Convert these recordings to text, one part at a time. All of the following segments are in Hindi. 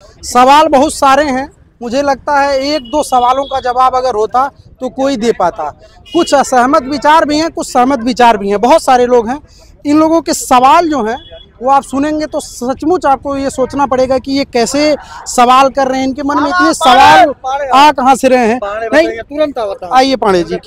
सवाल बहुत सारे हैं। मुझे लगता है एक दो सवालों का जवाब अगर होता तो कोई दे पाता। कुछ असहमत विचार भी हैं, कुछ सहमत विचार भी हैं। बहुत सारे लोग हैं। इन लोगों के सवाल जो हैं वो आप सुनेंगे तो सचमुच आपको ये सोचना पड़ेगा कि ये कैसे सवाल कर रहे हैं। इनके मन में इतने सवाल आ कहाँ से रहे हैं। नहीं, तुरंत आइए पांडे जी,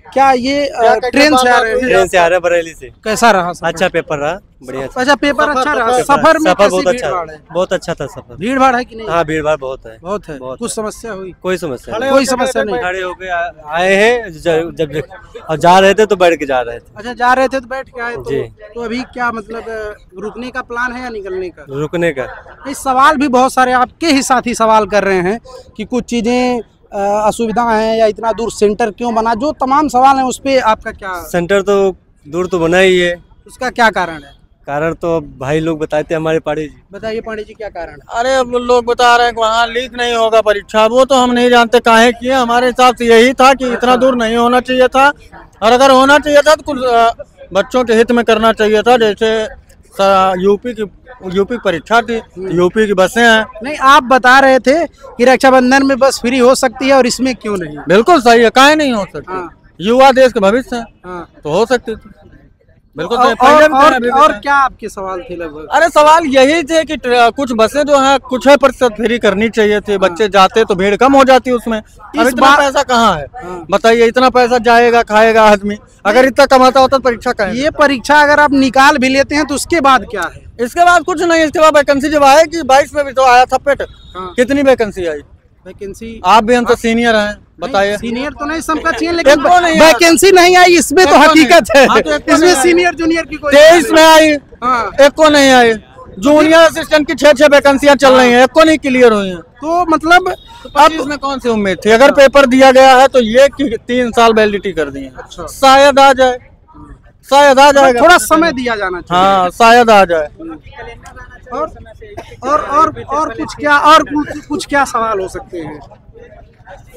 क्या ये ट्रेन से आ रहे हैं? ट्रेन से आ रहे हैं बरेली से। कैसा रहा सफर? अच्छा पेपर रहा, बढ़िया। अच्छा पेपर अच्छा रहा। सफर में सफर बहुत अच्छा, भीड़-भाड़ है? बहुत अच्छा था सफर। भीड़ भाड़ है कि नहीं? हाँ भीड़ भाड़ बहुत है, बहुत है। कुछ समस्या हुई? कोई समस्या नहीं, कोई समस्या नहीं। खड़े होके आए हैं जब और जा रहे थे तो बैठ के जा रहे थे। अच्छा जा रहे थे तो बैठ के आए जी। तो अभी क्या मतलब रुकने का प्लान है या निकलने का? रुकने का। इस सवाल भी बहुत सारे आपके ही साथी सवाल कर रहे हैं कि कुछ चीजें असुविधा है या इतना दूर सेंटर क्यों बना। जो तमाम सवाल हैं उस पे आपका क्या? सेंटर तो दूर तो बना ही है, उसका क्या कारण है? कारण तो भाई लोग बताते हैं हमारे पाड़ी जी। बताइए पांडे जी क्या कारण है? अरे अब लोग बता रहे हैं कि वहाँ लीक नहीं होगा परीक्षा, वो तो हम नहीं जानते काहे किए। हमारे हिसाब से यही था कि इतना दूर नहीं होना चाहिए था, और अगर होना चाहिए था तो कुछ बच्चों के हित में करना चाहिए था। जैसे यूपी की परीक्षा थी, यूपी की बसें हैं। नहीं, आप बता रहे थे कि रक्षाबंधन में बस फ्री हो सकती है और इसमें क्यों नहीं? बिल्कुल सही है, काहे नहीं हो सकती। हाँ। युवा देश के भविष्य है, हाँ। तो हो सकती थी। बिल्कुल और, सही। पहले भी और, अभी भी और है। क्या आपके सवाल थे लगभग? अरे सवाल यही थे कि कुछ बसें जो है कुछ है प्रतिशत फ्री करनी चाहिए थी। बच्चे जाते तो भीड़ कम हो जाती उसमें। अब इतना पैसा कहाँ है? बताइए, इतना पैसा जाएगा खाएगा आदमी। अगर इतना कमाता होता तो परीक्षा का। ये परीक्षा अगर आप निकाल भी लेते हैं तो उसके बाद क्या है? इसके बाद कुछ नहीं। इसके बाद वैकेंसी जब आएगी, 22 में भी तो आया था पेट। कितनी वैकेंसी आई? वैकेंसी आप भी हम तो सीनियर हैं, बताइए। सीनियर तो नहीं समकक्ष चाहिए, लेकिन एक को नहीं वैकेंसी नहीं आई इसमें तो हकीकत है। हाँ, तो एक को इसमें नहीं आई। सीनियर जूनियर की कोई 23 में आई, हाँ। एक को नहीं आई। जूनियर असिस्टेंट की 6 वैकेंसियां चल रही हैं, एक को नहीं क्लियर हुई हैं। तो मतलब अब इसमें कौन सी उम्मीद थी? अगर पेपर दिया गया है तो ये 3 साल वैलिडिटी कर दी है। अच्छा। शायद आ जाए, शायद आ जाएगा। थोड़ा समय दिया जाना चाहिए। हाँ, शायद आ जाए। और कुछ क्या सवाल हो सकते हैं?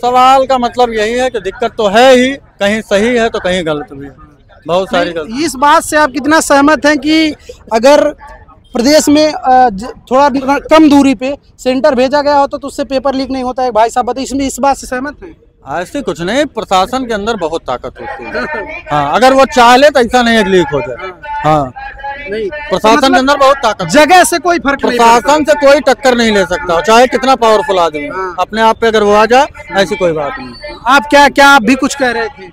सवाल का मतलब यही है कि दिक्कत तो है ही, कहीं सही है तो कहीं गलत भी है, बहुत सारी गलत। इस बात से आप कितना सहमत हैं कि अगर प्रदेश में थोड़ा कम दूरी पे सेंटर भेजा गया होता तो उससे पेपर लीक नहीं होता है? भाई साहब बताइए, इसमें इस बात से सहमत हैं? ऐसे कुछ नहीं, प्रशासन के अंदर बहुत ताकत होती है। हाँ, अगर वो चाह ले तो ऐसा नहीं है लीक हो जाए। हाँ नहीं, प्रशासन के अंदर बहुत ताकत। जगह से कोई फर्क नहीं पड़ता। प्रशासन से कोई टक्कर नहीं ले सकता, चाहे कितना पावरफुल आदमी अपने आप पे अगर वो आ जाए, ऐसी कोई बात नहीं। आप भी कुछ कह रहे थे?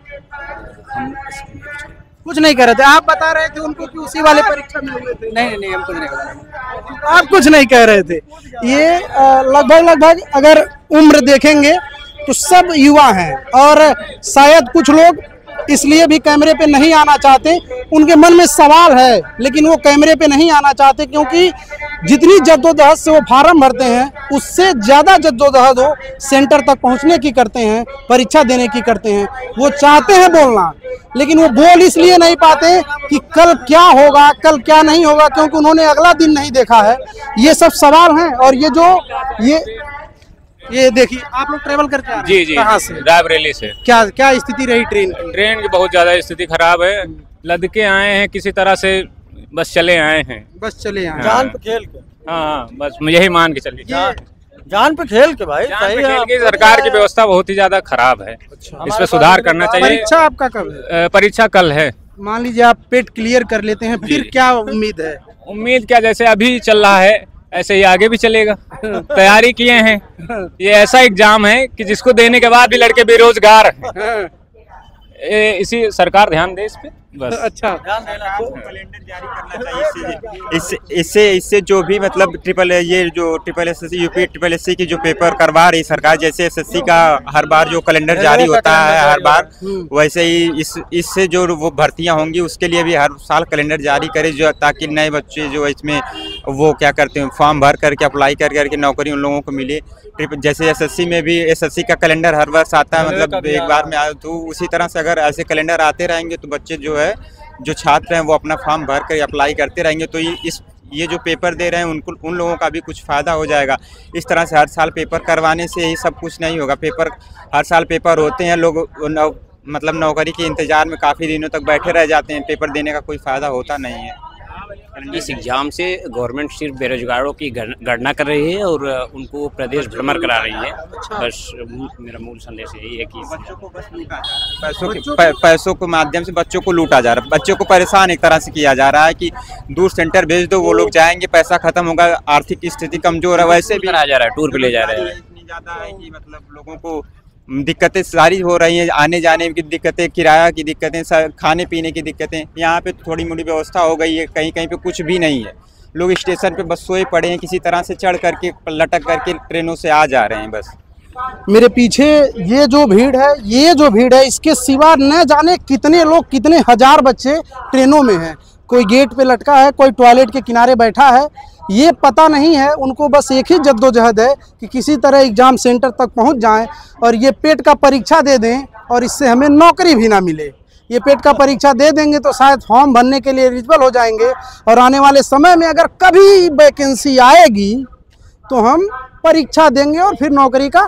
कुछ नहीं कह रहे थे, आप बता रहे थे उनको कि उसी वाले परीक्षा में हुए थे। नहीं हम कुछ नहीं कर। आप कुछ नहीं कह रहे थे। ये लगभग अगर उम्र देखेंगे तो सब युवा हैं, और शायद कुछ लोग इसलिए भी कैमरे पे नहीं आना चाहते। उनके मन में सवाल है लेकिन वो कैमरे पे नहीं आना चाहते, क्योंकि जितनी जद्दोजहद से वो फार्म भरते हैं उससे ज़्यादा जद्दोजहद वो सेंटर तक पहुंचने की करते हैं, परीक्षा देने की करते हैं। वो चाहते हैं बोलना, लेकिन वो बोल इसलिए नहीं पाते कि कल क्या होगा, कल क्या नहीं होगा, क्योंकि उन्होंने अगला दिन नहीं देखा है। ये सब सवाल हैं। और ये देखिए, आप लोग ट्रेवल करके आ रहे हैं? जी कहाँ से? रायबरेली से। क्या स्थिति रही ट्रेन की? ट्रेन की बहुत ज्यादा स्थिति खराब है। लद के आए हैं किसी तरह से, बस चले आए हैं। बस चले आए। जान पे खेल के। हाँ बस यही मान के चलिए। जान पे खेल के भाई, जान सही पे है। खेल के सरकार की व्यवस्था बहुत ही ज्यादा खराब है। इस पे सुधार करना चाहिए। परीक्षा आपका कब है? परीक्षा कल है। मान लीजिए आप पेट क्लियर कर लेते हैं, फिर क्या उम्मीद है? उम्मीद क्या, जैसे अभी चल रहा है ऐसे ही आगे भी चलेगा। तैयारी किए हैं। ये ऐसा एग्जाम है कि जिसको देने के बाद भी लड़के बेरोजगार हैं। इसी सरकार ध्यान दे इस पे बस। अच्छा, कैलेंडर जारी करना चाहिए। इससे जो भी मतलब triple SSC UP triple SC की जो पेपर करवा रही सरकार, जैसे एसएससी का हर बार जो कैलेंडर जारी होता है हर बार, वैसे ही इससे जो वो भर्तियां होंगी उसके लिए भी हर साल कैलेंडर जारी करे, जो ताकि नए बच्चे जो इसमें वो क्या करते हैं फॉर्म भर करके अप्लाई कर करके नौकरी उन लोगों को मिले। जैसे एसएससी में भी एसएससी का कैलेंडर हर वर्ष आता है, मतलब एक बार में आया, तो उसी तरह से अगर ऐसे कैलेंडर आते रहेंगे तो बच्चे जो छात्र हैं वो अपना फॉर्म भर कर अप्लाई करते रहेंगे, तो ये जो पेपर दे रहे हैं उन लोगों का भी कुछ फ़ायदा हो जाएगा। इस तरह से हर साल पेपर करवाने से ही सब कुछ नहीं होगा। हर साल पेपर होते हैं, लोग मतलब नौकरी के इंतज़ार में काफ़ी दिनों तक बैठे रह जाते हैं, पेपर देने का कोई फ़ायदा होता नहीं है। इस एग्जाम से गवर्नमेंट सिर्फ बेरोजगारों की गणना कर रही है और उनको प्रदेश भ्रमण करा रही है। बस मेरा मूल संदेश यही है कि बच्चों को बस लूटा जा रहा है, पैसों के माध्यम से बच्चों को लूटा जा रहा है, बच्चों को परेशान एक तरह से किया जा रहा है कि दूर सेंटर भेज दो, वो लोग जाएंगे, पैसा खत्म होगा, आर्थिक स्थिति कमजोर है, वैसे भी आ जा रहा है, टूर पे ले जा रहे हैं। इतनी ज्यादा है कि मतलब लोगों को दिक्कतें सारी हो रही हैं, आने जाने की दिक्कतें, किराया की दिक्कतें, खाने पीने की दिक्कतें। यहाँ पे थोड़ी मोड़ी व्यवस्था हो गई है, कहीं कहीं पे कुछ भी नहीं है, लोग स्टेशन पे बस सोए पड़े हैं, किसी तरह से चढ़ करके लटक करके ट्रेनों से आ जा रहे हैं। बस मेरे पीछे ये जो भीड़ है इसके सिवा न जाने कितने लोग, कितने हजार बच्चे ट्रेनों में हैं। कोई गेट पे लटका है, कोई टॉयलेट के किनारे बैठा है, ये पता नहीं है उनको। बस एक ही जद्दोजहद है कि किसी तरह एग्ज़ाम सेंटर तक पहुंच जाएं और ये पेट का परीक्षा दे दें और इससे हमें नौकरी भी ना मिले। ये पेट का परीक्षा दे देंगे तो शायद फॉर्म भरने के लिए एलिजिबल हो जाएंगे और आने वाले समय में अगर कभी वैकेंसी आएगी तो हम परीक्षा देंगे और फिर नौकरी का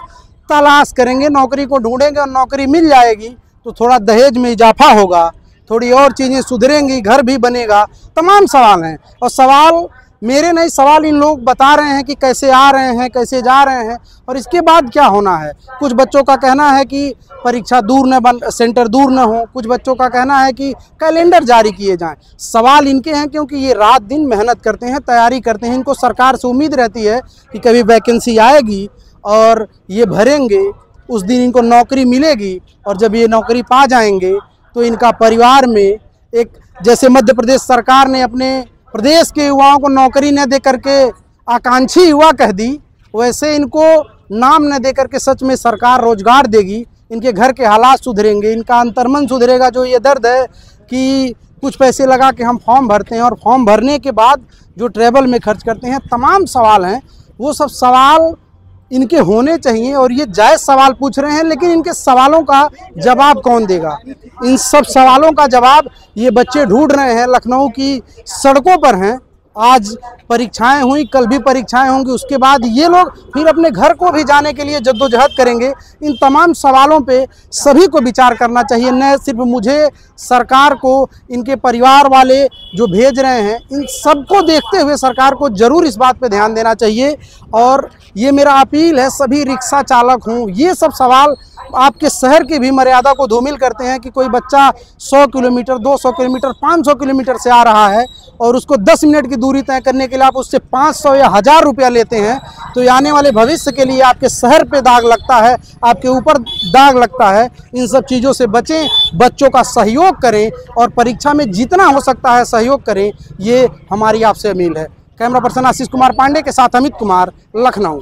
तलाश करेंगे, नौकरी को ढूंढेंगे और नौकरी मिल जाएगी तो थोड़ा दहेज में इजाफा होगा, थोड़ी और चीज़ें सुधरेंगी, घर भी बनेगा। तमाम सवाल हैं और सवाल मेरे नहीं, सवाल इन लोग बता रहे हैं कि कैसे आ रहे हैं, कैसे जा रहे हैं और इसके बाद क्या होना है। कुछ बच्चों का कहना है कि परीक्षा दूर न बन, सेंटर दूर न हो, कुछ बच्चों का कहना है कि कैलेंडर जारी किए जाएं। सवाल इनके हैं क्योंकि ये रात दिन मेहनत करते हैं, तैयारी करते हैं, इनको सरकार से उम्मीद रहती है कि कभी वैकेंसी आएगी और ये भरेंगे, उस दिन इनको नौकरी मिलेगी और जब ये नौकरी पा जाएंगे तो इनका परिवार में एक, जैसे मध्य प्रदेश सरकार ने अपने प्रदेश के युवाओं को नौकरी न दे करके आकांक्षी युवा कह दी, वैसे इनको नाम न दे करके सच में सरकार रोजगार देगी, इनके घर के हालात सुधरेंगे, इनका अंतर्मन सुधरेगा। जो ये दर्द है कि कुछ पैसे लगा के हम फॉर्म भरते हैं और फॉर्म भरने के बाद जो ट्रैवल में खर्च करते हैं, तमाम सवाल हैं, वो सब सवाल इनके होने चाहिए और ये जायज़ सवाल पूछ रहे हैं, लेकिन इनके सवालों का जवाब कौन देगा? इन सब सवालों का जवाब ये बच्चे ढूंढ रहे हैं। लखनऊ की सड़कों पर हैं, आज परीक्षाएं हुई, कल भी परीक्षाएं होंगी, उसके बाद ये लोग फिर अपने घर को भी जाने के लिए जद्दोजहद करेंगे। इन तमाम सवालों पे सभी को विचार करना चाहिए, न सिर्फ मुझे, सरकार को, इनके परिवार वाले जो भेज रहे हैं, इन सबको देखते हुए सरकार को ज़रूर इस बात पे ध्यान देना चाहिए। और ये मेरा अपील है सभी रिक्शा चालक हों, ये सब सवाल आपके शहर की भी मर्यादा को धूमिल करते हैं कि कोई बच्चा 100 किलोमीटर, 200 किलोमीटर, 500 किलोमीटर से आ रहा है और उसको 10 मिनट की दूरी तय करने के लिए आप उससे 500 या 1000 रुपया लेते हैं, तो ये आने वाले भविष्य के लिए आपके शहर पे दाग लगता है, आपके ऊपर दाग लगता है। इन सब चीज़ों से बचें, बच्चों का सहयोग करें और परीक्षा में जितना हो सकता है सहयोग करें, ये हमारी आपसे अपील है। कैमरा पर्सन आशीष कुमार पांडे के साथ अमित कुमार, लखनऊ।